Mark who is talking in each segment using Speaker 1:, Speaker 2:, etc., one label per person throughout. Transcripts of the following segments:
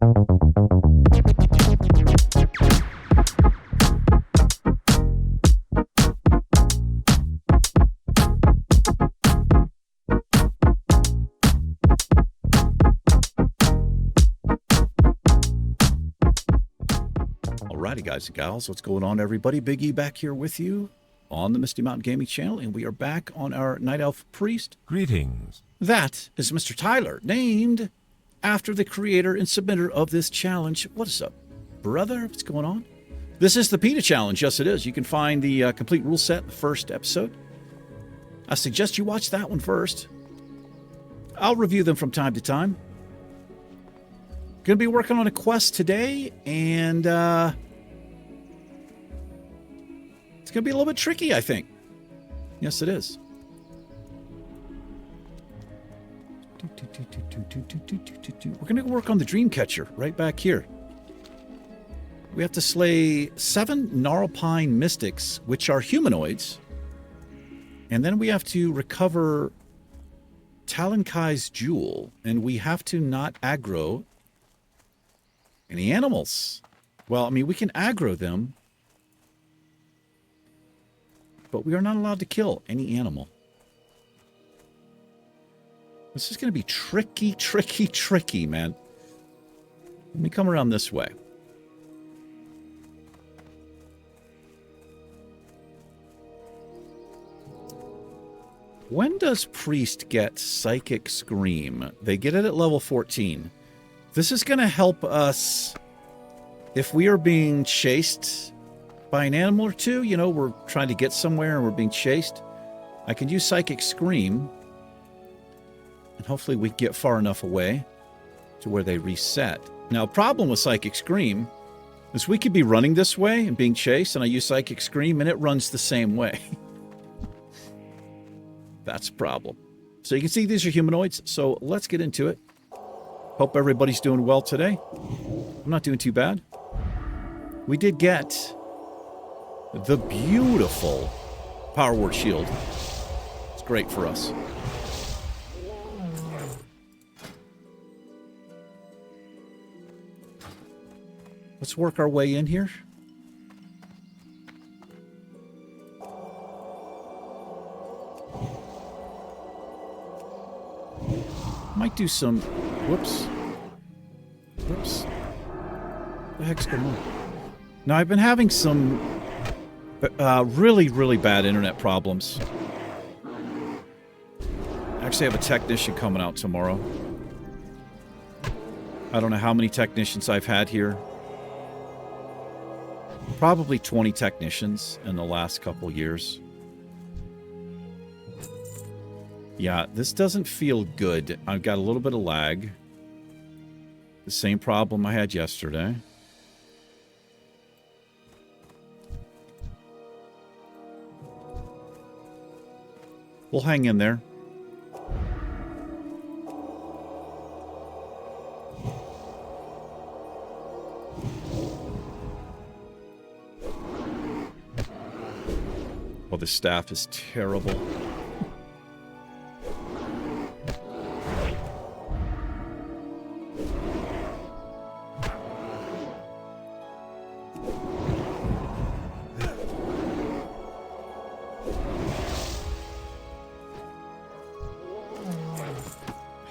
Speaker 1: Alrighty, guys and gals, what's going on, everybody? Big E back here with you on the Misty Mountain Gaming channel, and we are back on our Night Elf Priest.
Speaker 2: Greetings.
Speaker 1: That is Mr. Tyler, named after the creator and submitter of this challenge. What is up, brother? What's going on? This is the PETA challenge. Yes, it is. You can find the complete rule set in the first episode. I suggest you watch that one first. I'll review them from time to time. Going to be working on a quest today, and it's going to be a little bit tricky, I think. Yes, it is. We're going to work on the Dreamcatcher right back here. We have to slay 7 Gnarlpine mystics, which are humanoids. And then we have to recover Talankai's jewel, and we have to not aggro any animals. Well, I mean, we can aggro them, but we are not allowed to kill any animal. This is going to be tricky, tricky, tricky, man. Let me come around this way. When does Priest get Psychic Scream? They get it at level 14. This is going to help us if we are being chased by an animal or two. You know, we're trying to get somewhere and we're being chased. I can use Psychic Scream, and hopefully we get far enough away to where they reset. Now, a problem with Psychic Scream is we could be running this way and being chased, and I use Psychic Scream, and it runs the same way. That's a problem. So you can see these are humanoids, so let's get into it. Hope everybody's doing well today. I'm not doing too bad. We did get the beautiful Power Word Shield. It's great for us. Let's work our way in here. Might do some... Whoops. Whoops. What the heck's going on? Now, I've been having some really, really bad internet problems. Actually, I have a technician coming out tomorrow. I don't know how many technicians I've had here. Probably 20 technicians in the last couple years. Yeah, this doesn't feel good. I've got a little bit of lag. The same problem I had yesterday. We'll hang in there. Oh, the staff is terrible.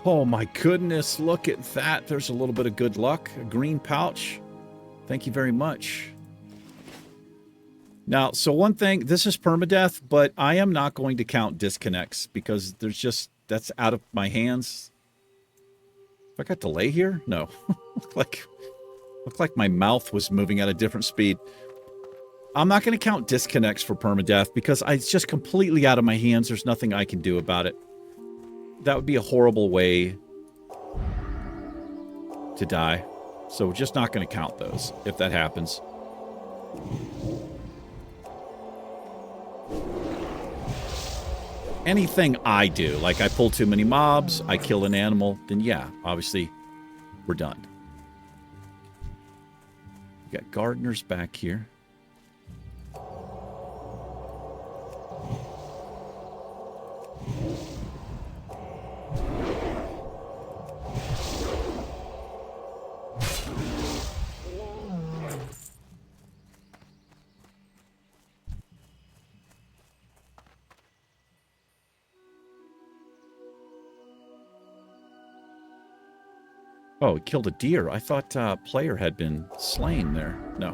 Speaker 1: Oh my goodness, look at that. There's a little bit of good luck. A green pouch. Thank you very much. Now, so one thing, this is permadeath, but I am not going to count disconnects because there's just, that's out of my hands. Have I got delay here? No. Looked like my mouth was moving at a different speed. I'm not going to count disconnects for permadeath because it's just completely out of my hands. There's nothing I can do about it. That would be a horrible way to die. So we're just not going to count those if that happens. Anything I do, like I pull too many mobs, I kill an animal, then yeah, obviously we're done. We got gardeners back here. Oh, it killed a deer. I thought player had been slain there. No.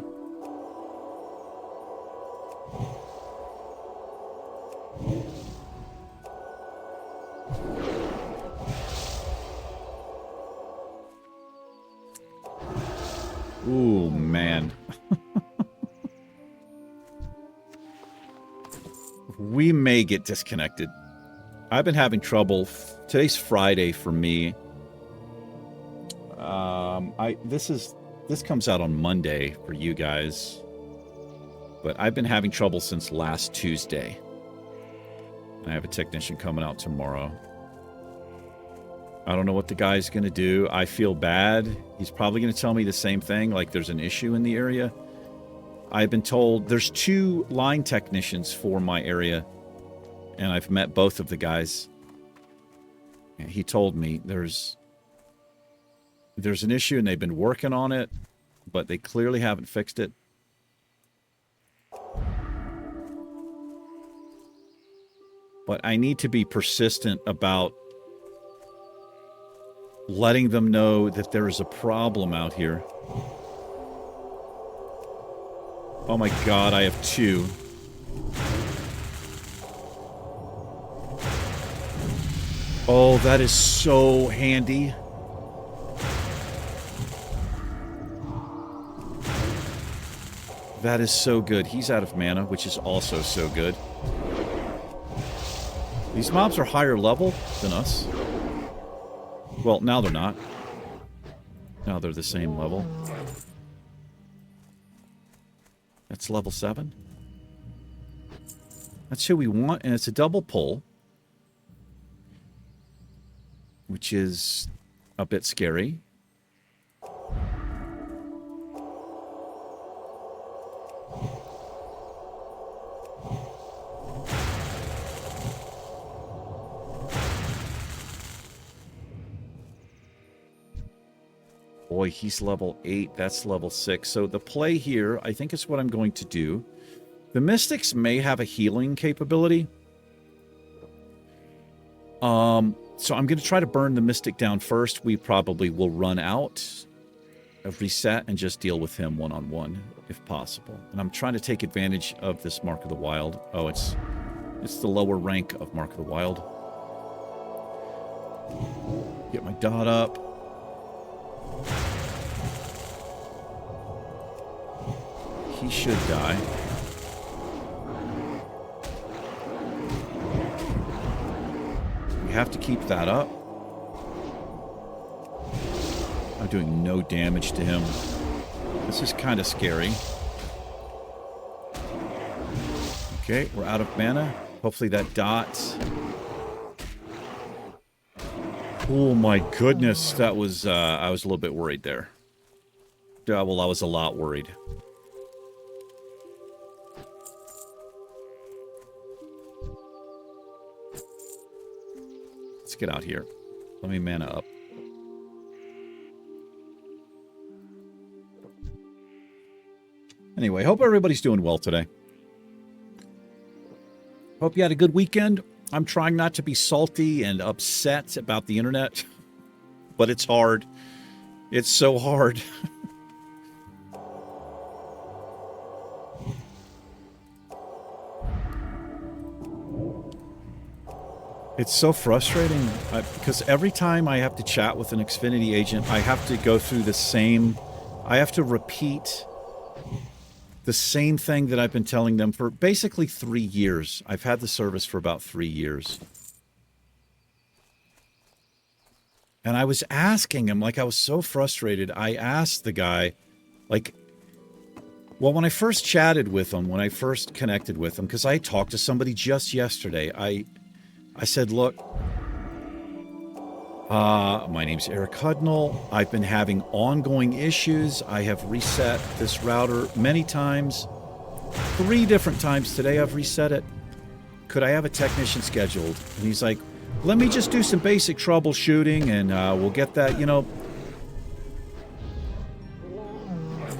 Speaker 1: Ooh, man. We may get disconnected. I've been having trouble. Today's Friday for me. This comes out on Monday for you guys. But I've been having trouble since last Tuesday. I have a technician coming out tomorrow. I don't know what the guy's going to do. I feel bad. He's probably going to tell me the same thing, like there's an issue in the area. I've been told there's 2 line technicians for my area, and I've met both of the guys. And he told me there's an issue and they've been working on it, but they clearly haven't fixed it. But I need to be persistent about letting them know that there is a problem out here. Oh my God, I have 2. Oh, that is so handy. That is so good. He's out of mana, which is also so good. These mobs are higher level than us. Well, now they're not. Now they're the same level. That's level 7. That's who we want, and it's a double pull, which is a bit scary. Boy, he's level 8. That's level 6. So the play here, I think is what I'm going to do. The Mystics may have a healing capability. So I'm going to try to burn the Mystic down first. We probably will run out of reset and just deal with him one-on-one, if possible. And I'm trying to take advantage of this Mark of the Wild. Oh, it's the lower rank of Mark of the Wild. Get my dot up. He should die. We have to keep that up. I'm doing no damage to him. This is kind of scary. Okay, we're out of mana. Hopefully that dot. Oh my goodness, that was, I was a little bit worried there. Yeah, well, I was a lot worried. Let's get out here. Let me mana up. Anyway, hope everybody's doing well today. Hope you had a good weekend. I'm trying not to be salty and upset about the internet, but it's hard. It's so hard. It's so frustrating because every time I have to chat with an Xfinity agent, I have to go through the same, I have to repeat the same thing that I've been telling them for basically 3 years. I've had the service for about 3 years. And I was asking him, like, I was so frustrated. I asked the guy, like, well, when I first chatted with him, when I first connected with him, because I talked to somebody just yesterday, I said, look, my name's Eric Hudnall. I've been having ongoing issues. I have reset this router many times. 3 different times today I've reset it. Could I have a technician scheduled? And he's like, let me just do some basic troubleshooting and we'll get that, you know.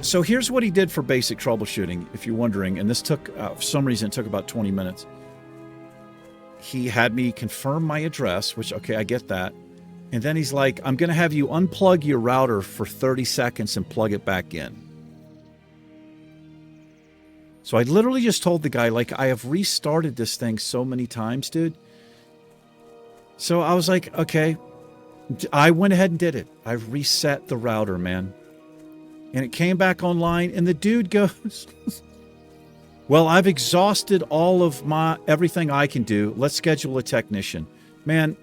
Speaker 1: So here's what he did for basic troubleshooting, if you're wondering. And this took, for some reason, it took about 20 minutes. He had me confirm my address, which, okay, I get that. And then he's like, I'm going to have you unplug your router for 30 seconds and plug it back in. So I literally just told the guy, like, I have restarted this thing so many times, dude. So I was like, okay. I went ahead and did it. I reset the router, man. And it came back online, and the dude goes, well, I've exhausted all of everything I can do. Let's schedule a technician. Man.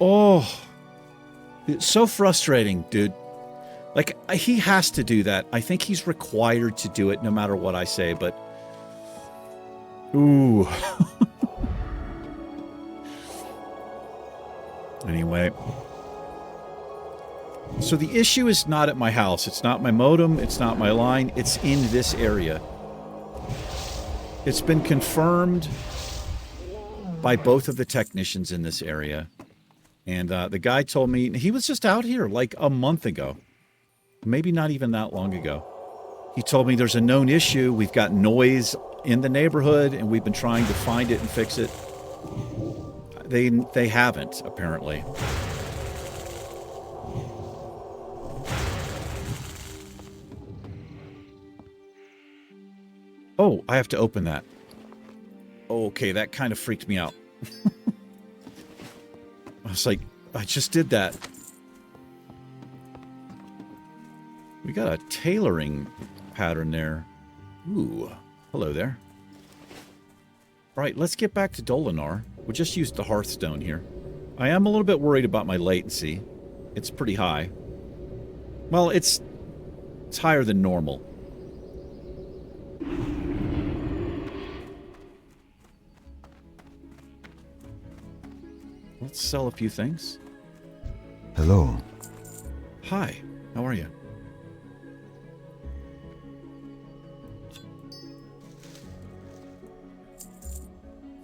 Speaker 1: Oh. It's so frustrating, dude. Like, he has to do that. I think he's required to do it no matter what I say, but... Ooh. Anyway. So the issue is not at my house. It's not my modem. It's not my line. It's in this area. It's been confirmed by both of the technicians in this area. And the guy told me he was just out here like a month ago. Maybe not even that long ago. He told me there's a known issue. We've got noise in the neighborhood, and we've been trying to find it and fix it. They haven't, apparently. Oh, I have to open that. Okay, that kind of freaked me out. I was like, I just did that. We got a tailoring pattern there. Ooh, hello there. All right, let's get back to Dolinar. We'll just use the Hearthstone here. I am a little bit worried about my latency. It's pretty high. Well, it's higher than normal. Let's sell a few things.
Speaker 2: Hello.
Speaker 1: Hi, how are you?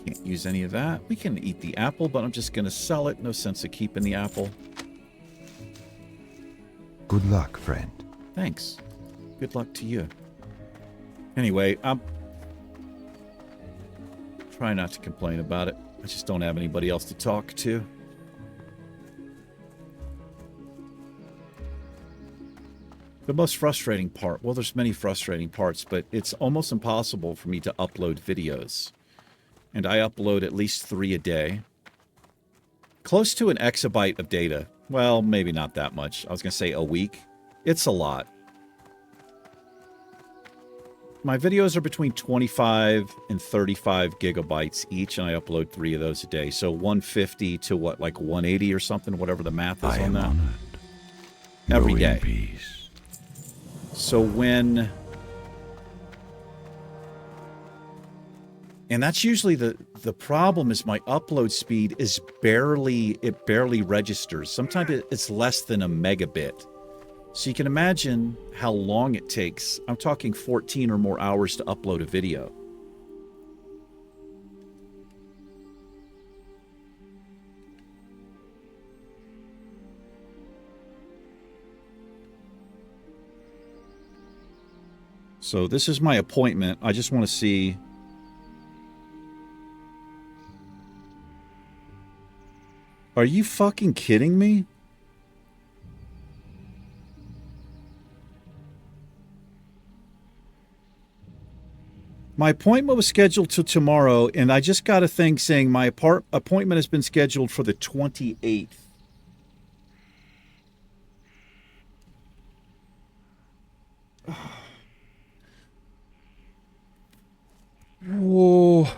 Speaker 1: Can't use any of that. We can eat the apple, but I'm just going to sell it. No sense of keeping the apple.
Speaker 2: Good luck, friend.
Speaker 1: Thanks. Good luck to you. Anyway, I'm trying not to complain about it. I just don't have anybody else to talk to. The most frustrating part, well, there's many frustrating parts, but it's almost impossible for me to upload videos. And I upload at least 3 a day. Close to an exabyte of data. Well, maybe not that much. I was going to say a week. It's a lot. My videos are between 25 and 35 gigabytes each, and I upload 3 of those a day. So 150 to what, like 180 or something, whatever the math is on that.
Speaker 2: Honored.
Speaker 1: Every
Speaker 2: Go
Speaker 1: day.
Speaker 2: in peace.
Speaker 1: So when... And that's usually the problem is my upload speed is barely registers. Sometimes it's less than a megabit. So you can imagine how long it takes. I'm talking 14 or more hours to upload a video. So this is my appointment. I just want to see... Are you fucking kidding me? My appointment was scheduled till tomorrow, and I just got a thing saying my appointment has been scheduled for the 28th. Whoa.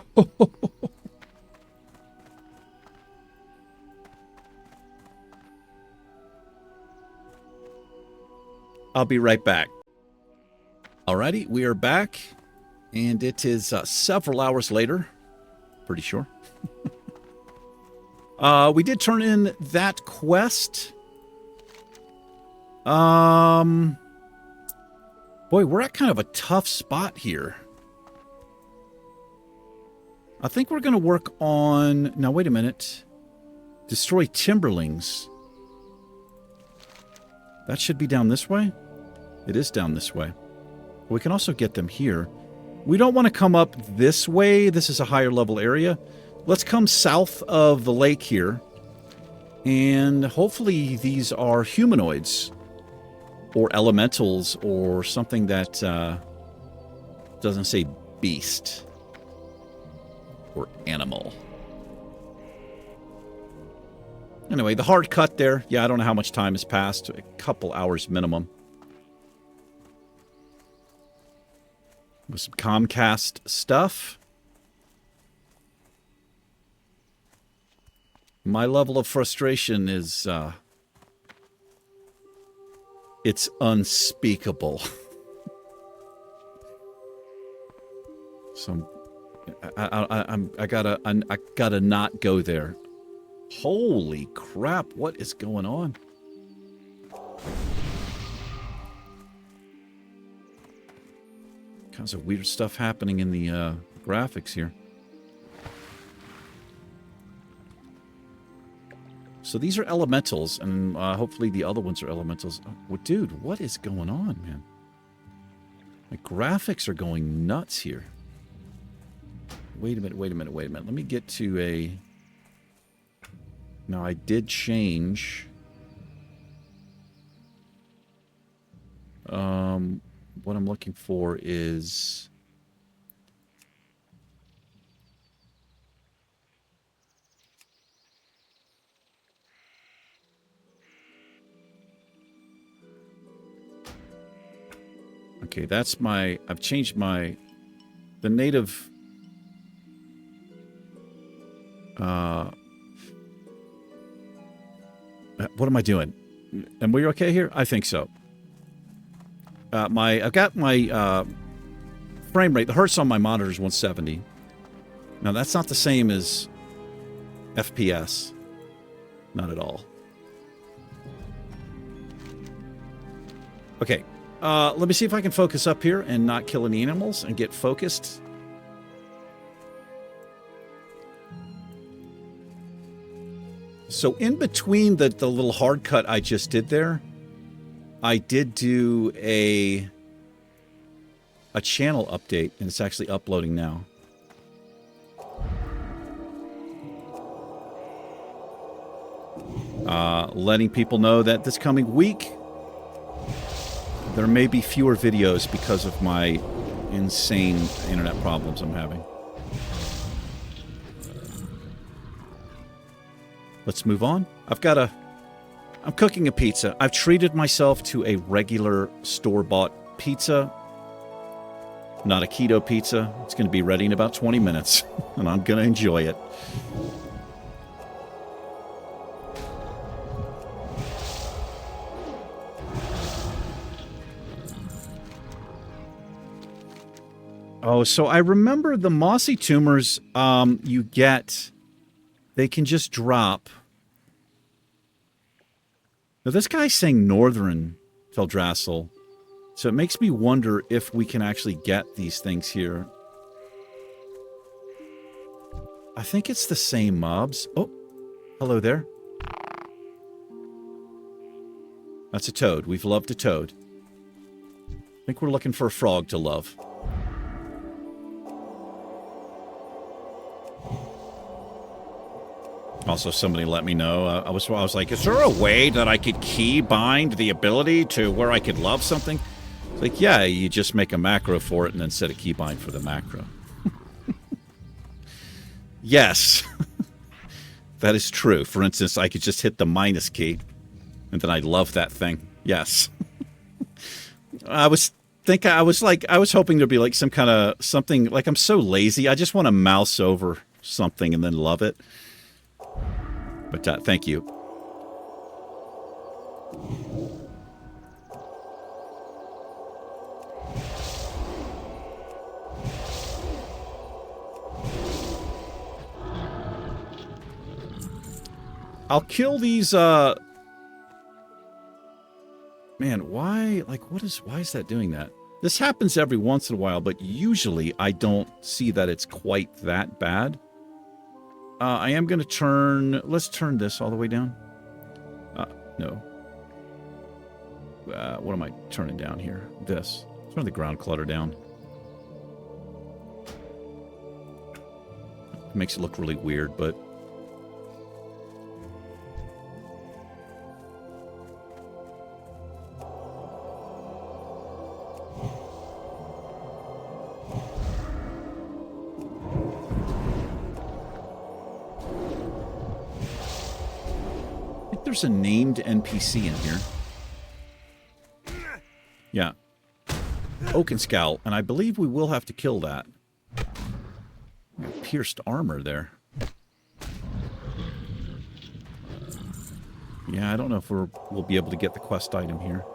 Speaker 1: I'll be right back. Alrighty, we are back, and it is several hours later. Pretty sure. We did turn in that quest. Boy, we're at kind of a tough spot here. I think we're going to work on... Now, wait a minute. Destroy Timberlings. That should be down this way? It is down this way. We can also get them here. We don't want to come up this way. This is a higher level area. Let's come south of the lake here. And hopefully these are humanoids or elementals or something that doesn't say beast or animal. Anyway, the hard cut there. Yeah, I don't know how much time has passed. A couple hours minimum. With some Comcast stuff. My level of frustration is, it's unspeakable. So I gotta not go there. Holy crap, what is going on? Kinds of weird stuff happening in the graphics here. So these are elementals, and hopefully the other ones are elementals. Oh, well, dude, what is going on, man? My graphics are going nuts here. Wait a minute. Let me get to a... Now, I did change... what I'm looking for is... Okay, that's my... I've changed my... The native... what am I doing? Am we okay here? I think so. I've got my frame rate. The hertz on my monitor is 170. Now, that's not the same as FPS. Not at all. Okay. Let me see if I can focus up here and not kill any animals and get focused. So in between the little hard cut I just did there, I did do a channel update, and it's actually uploading now. Letting people know that this coming week, there may be fewer videos because of my insane internet problems I'm having. Let's move on. I'm cooking a pizza. I've treated myself to a regular store-bought pizza. Not a keto pizza. It's going to be ready in about 20 minutes, and I'm going to enjoy it. Oh, so I remember the mossy tumors you get... They can just drop. Now, this guy's saying northern Feldrassel, so it makes me wonder if we can actually get these things here. I think it's the same mobs. Oh, hello there. That's a toad. We've loved a toad. I think we're looking for a frog to love. Also, somebody let me know. I was like, is there a way that I could key bind the ability to where I could love something? It's like, yeah, you just make a macro for it and then set a key bind for the macro. Yes. That is true. For instance, I could just hit the minus key and then I'd love that thing. Yes. I was hoping there'd be like some kind of something, like I'm so lazy. I just want to mouse over something and then love it. But thank you. I'll kill these, man, why, like, why is that doing that? This happens every once in a while, but usually I don't see that it's quite that bad. I am going to turn... Let's turn this all the way down. No. What am I turning down here? This. Turn the ground clutter down. It makes it look really weird, but... there's a named NPC in here. Yeah. Oak and Scowl, and I believe we will have to kill that. Pierced armor there. Yeah, I don't know if we'll be able to get the quest item here.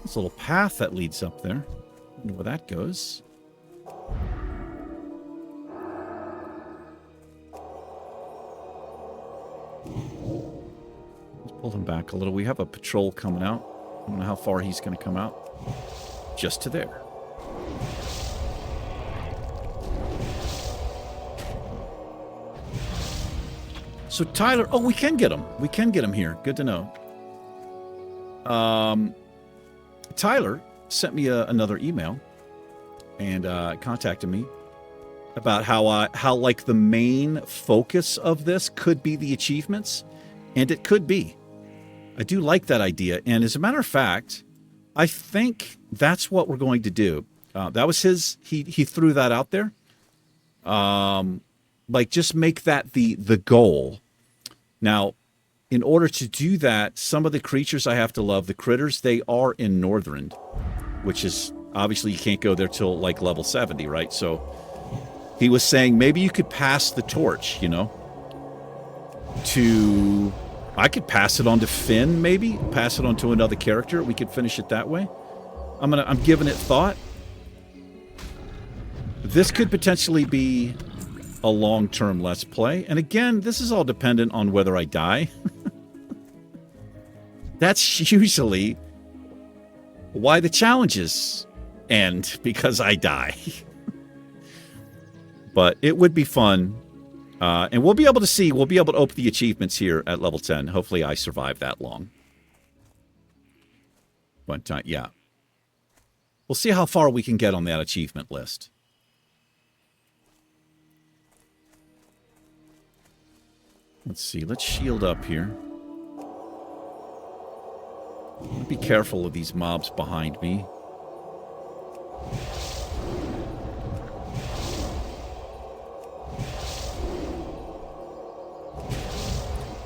Speaker 1: This little path that leads up there. I wonder where that goes. Let's pull him back a little. We have a patrol coming out. I don't know how far he's going to come out. Just to there. So Tyler, oh, we can get him. We can get him here. Good to know. Tyler sent me another email and contacted me about how like the main focus of this could be the achievements, and it could be. I do like that idea, and as a matter of fact, I think that's what we're going to do. That was his. He threw that out there. Like just make that the goal. Now, in order to do that, some of the creatures I have to love, the critters, they are in Northrend, which is obviously you can't go there till like level 70, right? So he was saying maybe you could pass the torch, you know, to I could pass it on to Finn, maybe pass it on to another character. We could finish it that way. I'm giving it thought. This could potentially be a long-term Let's Play. And again, this is all dependent on whether I die. That's usually why the challenges end, because I die. But it would be fun. And we'll be able to open the achievements here at level 10. Hopefully I survive that long. But, yeah. We'll see how far we can get on that achievement list. Let's see. Let's shield up here. Be careful of these mobs behind me.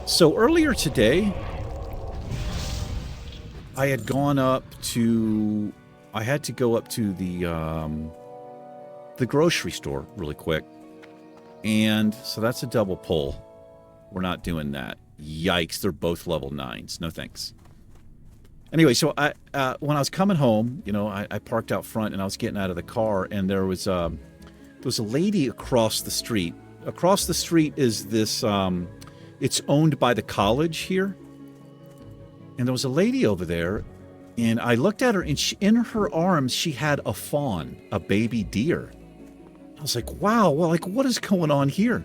Speaker 1: So earlier today, I had gone up to... I had to go up to the grocery store really quick. And so that's a double pull. We're not doing that. Yikes, they're both level 9s. No thanks. Anyway, so when I was coming home, you know, I parked out front and I was getting out of the car, and there was a lady across the street. Across the street is this, it's owned by the college here. And there was a lady over there, and I looked at her, and in her arms, she had a fawn, a baby deer. I was like, wow, well, like, what is going on here?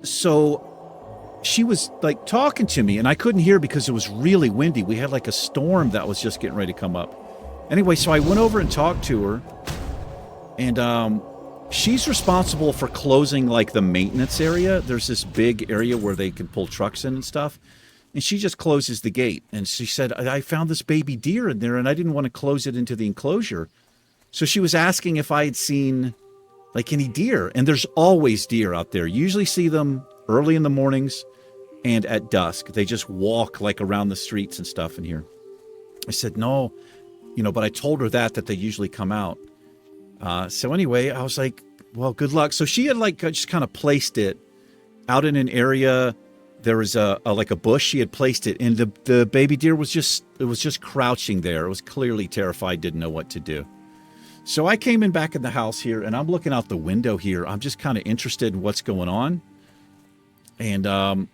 Speaker 1: So she was like talking to me, and I couldn't hear because it was really windy. We had like a storm that was just getting ready to come up. Anyway, so I went over and talked to her, and she's responsible for closing like the maintenance area. There's this big area where they can pull trucks in and stuff, and she just closes the gate. And she said, I found this baby deer in there, and I didn't want to close it into the enclosure. So she was asking if I had seen like any deer, and there's always deer out there. You usually see them early in the mornings and at dusk. They just walk like around the streets and stuff in here. I said, no, you know, but I told her that they usually come out. So anyway, I was like, well, good luck. So she had like just kind of placed it out in an area. There was like a bush. She had placed it, and the baby deer was just crouching there. It was clearly terrified, didn't know what to do. So I came in back in the house here, and I'm looking out the window here. I'm just kind of interested in what's going on. And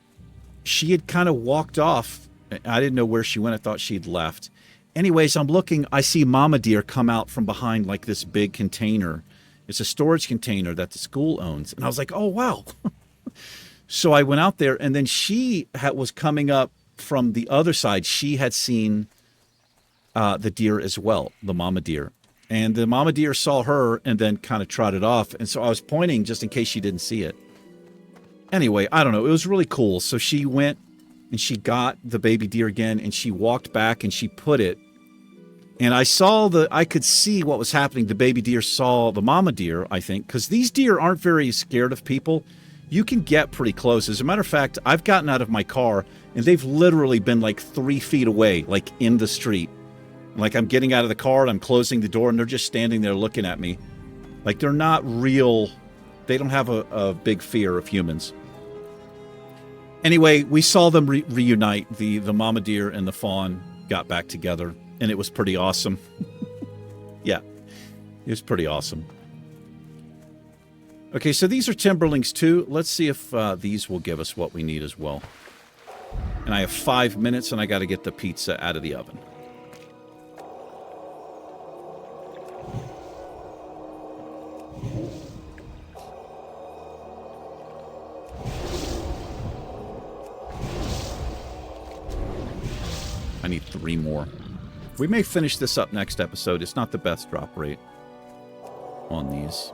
Speaker 1: she had kind of walked off. I didn't know where she went. I thought she'd left. Anyways, I'm looking. I see Mama Deer come out from behind like this big container. It's a storage container that the school owns. And I was like, oh, wow. So I went out there, and then she was coming up from the other side. She had seen the deer as well, the Mama Deer. And the Mama Deer saw her and then kind of trotted off. And so I was pointing just in case she didn't see it. Anyway, I don't know. It was really cool. So she went and she got the baby deer again, and she walked back and she put it. And I could see what was happening. The baby deer saw the mama deer, I think, because these deer aren't very scared of people. you can get pretty close. As a matter of fact, I've gotten out of my car, and they've literally been like 3 feet away, like in the street. Like I'm getting out of the car, and I'm closing the door, and they're just standing there looking at me. Like they're not real. They don't have a big fear of humans. Anyway, we saw them reunite. The mama deer and the fawn got back together, and it was pretty awesome. Yeah, it was pretty awesome. Okay, so these are timberlings too. Let's see if these will give us what we need as well. And I have 5 minutes, and I got to get the pizza out of the oven. I need 3 more. We may finish this up next episode. It's not the best drop rate on these.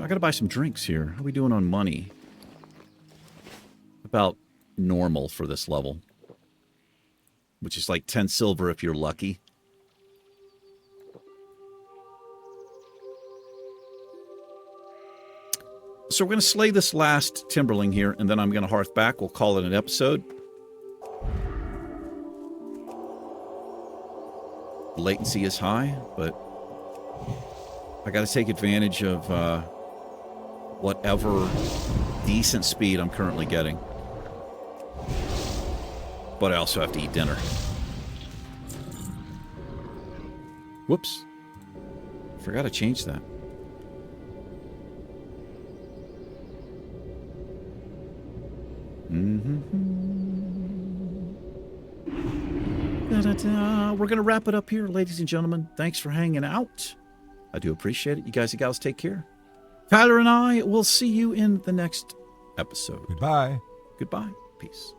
Speaker 1: I gotta buy some drinks here. How are we doing on money? About normal for this level, which is like 10 silver if you're lucky. So we're going to slay this last timberling here, and then I'm going to hearth back. We'll call it an episode. Latency is high, but I got to take advantage of whatever decent speed I'm currently getting. But I also have to eat dinner. Whoops. Forgot to change that. We're going to wrap it up here, ladies and gentlemen. Thanks for hanging out. I do appreciate it. You guys and gals take care. Tyler and I will see you in the next episode.
Speaker 2: Goodbye.
Speaker 1: Goodbye. Peace.